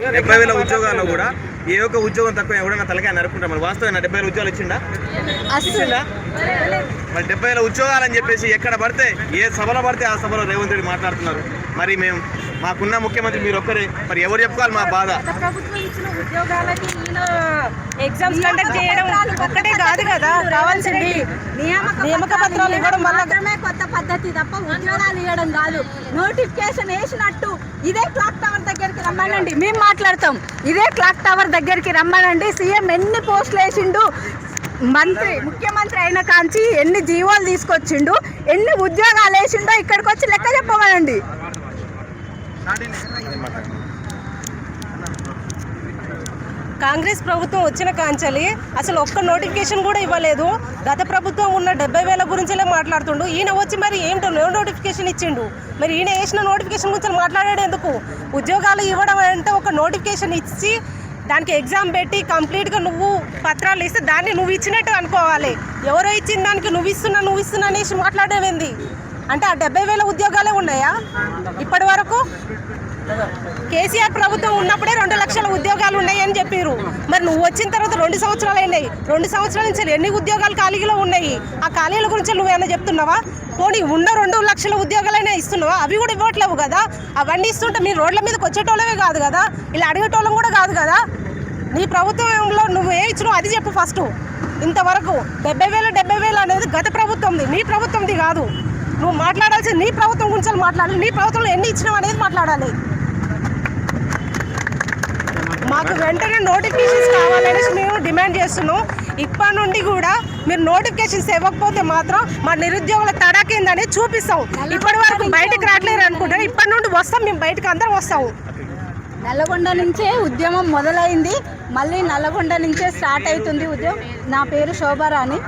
70,000 ఉద్యోగాల్లో కూడా ఏ ఒక్క ఉద్యోగం తక్కువ ఎవడన్నా తలకాయ నరుకుంటాం. మరి వాస్తవం 70,000 ఉద్యోగాలు ఇచ్చిండా? మరి 70,000 ఉద్యోగాలు అని చెప్పేసి ఎక్కడ పడితే ఏ సభలో పడితే ఆ సభలో రేవంత్ రెడ్డి మాట్లాడుతున్నారు. మరి మేము మాకున్న ముఖ్యమంత్రి మీరు ఒక్కరే, మరి ఎవరు చెప్పుకోవాలి మా బాధ? ప్రభుత్వం ఇచ్చిన ఉద్యోగాలకి ఎగ్జామ్స్ కండక్ట్ చేయడం ఒక్కటే కాదు కదా కావాల్సింది. నియామక పత్రాలు ఇవ్వడం మాత్రమే కొత్త పద్ధతి తప్ప ఉద్యోగాలు ఇవ్వడం కాదు. నోటిఫికేషన్ వేసినట్టు ఇదే క్లాక్ టవర్ దగ్గరికి రమ్మనండి, మేము మాట్లాడతాం. ఇదే క్లాక్ టవర్ దగ్గరికి రమ్మనండి. సీఎం ఎన్ని పోస్టులు వేసిండు, ముఖ్యమంత్రి అయిన కాంచి ఎన్ని జీవోలు తీసుకొచ్చిండు, ఎన్ని ఉద్యోగాలు వేసిండో ఇక్కడికి వచ్చి లెక్క చెప్పమనండి. కాంగ్రెస్ ప్రభుత్వం వచ్చిన కాంచలి అసలు ఒక్క నోటిఫికేషన్ కూడా ఇవ్వలేదు. గత ప్రభుత్వం ఉన్న 70,000 గురించే మాట్లాడుతుండు. ఈయన వచ్చి మరి ఏమిటో నోటిఫికేషన్ ఇచ్చిండు. మరి ఈయన వేసిన నోటిఫికేషన్ గురించి మాట్లాడాడు ఎందుకు? ఉద్యోగాలు ఇవ్వడం అంటే ఒక నోటిఫికేషన్ ఇచ్చి దానికి ఎగ్జామ్ పెట్టి కంప్లీట్గా నువ్వు పత్రాలు ఇస్తే దాన్ని నువ్వు ఇచ్చినట్టు అనుకోవాలి. ఎవరో ఇచ్చిన దానికి నువ్వు ఇస్తున్నా అనేసి మాట్లాడేవింది. అంటే ఆ 70,000 ఉద్యోగాలే ఉన్నాయా ఇప్పటి వరకు? కేసీఆర్ ప్రభుత్వం ఉన్నప్పుడే 2 లక్షల ఉద్యోగాలు ఉన్నాయని చెప్పారు. మరి నువ్వు వచ్చిన తర్వాత 2 సంవత్సరాలు అయినాయి. 2 సంవత్సరాల నుంచి ఎన్ని ఉద్యోగాలు ఖాళీలో ఉన్నాయి? ఆ ఖాళీల గురించి నువ్వేమైనా చెప్తున్నావా? పోనీ ఉన్న 2 లక్షల ఉద్యోగాలైనా ఇస్తున్నావా? అవి కూడా ఇవ్వట్లేవు కదా. అవన్నీ ఇస్తుంటే మీరు రోడ్ల మీదకి వచ్చేటోళ్ళమే కాదు కదా, ఇలా అడిగేటోళ్ళం కూడా కాదు కదా. నీ ప్రభుత్వంలో నువ్వు ఏ ఇచ్చినావు అది చెప్పు ఫస్ట్. ఇంతవరకు 70,000 అనేది గత ప్రభుత్వంది, నీ ప్రభుత్వంది కాదు. నువ్వు మాట్లాడాల్సింది నీ ప్రభుత్వం గురించి మాట్లాడాలి. నీ ప్రభుత్వంలో ఎన్ని ఇచ్చినావు అనేది మాట్లాడాలి. మాకు వెంటనే నోటిఫికేషన్స్ కావాలనేసి మేము డిమాండ్ చేస్తున్నాం. ఇప్పటి నుండి కూడా మీరు నోటిఫికేషన్స్ ఇవ్వకపోతే మాత్రం మా నిరుద్యోగుల తడాకేందని చూపిస్తాం. ఇప్పటి వరకు బయటకు రావట్లేదు అనుకుంటే ఇప్పటి నుండి వస్తాం, మేము బయటకు అందరం వస్తాము. నల్లగొండ నుంచే ఉద్యమం మొదలైంది, మళ్ళీ నల్లగొండ నుంచే స్టార్ట్ అవుతుంది ఉద్యమం. నా పేరు శోభారాణి.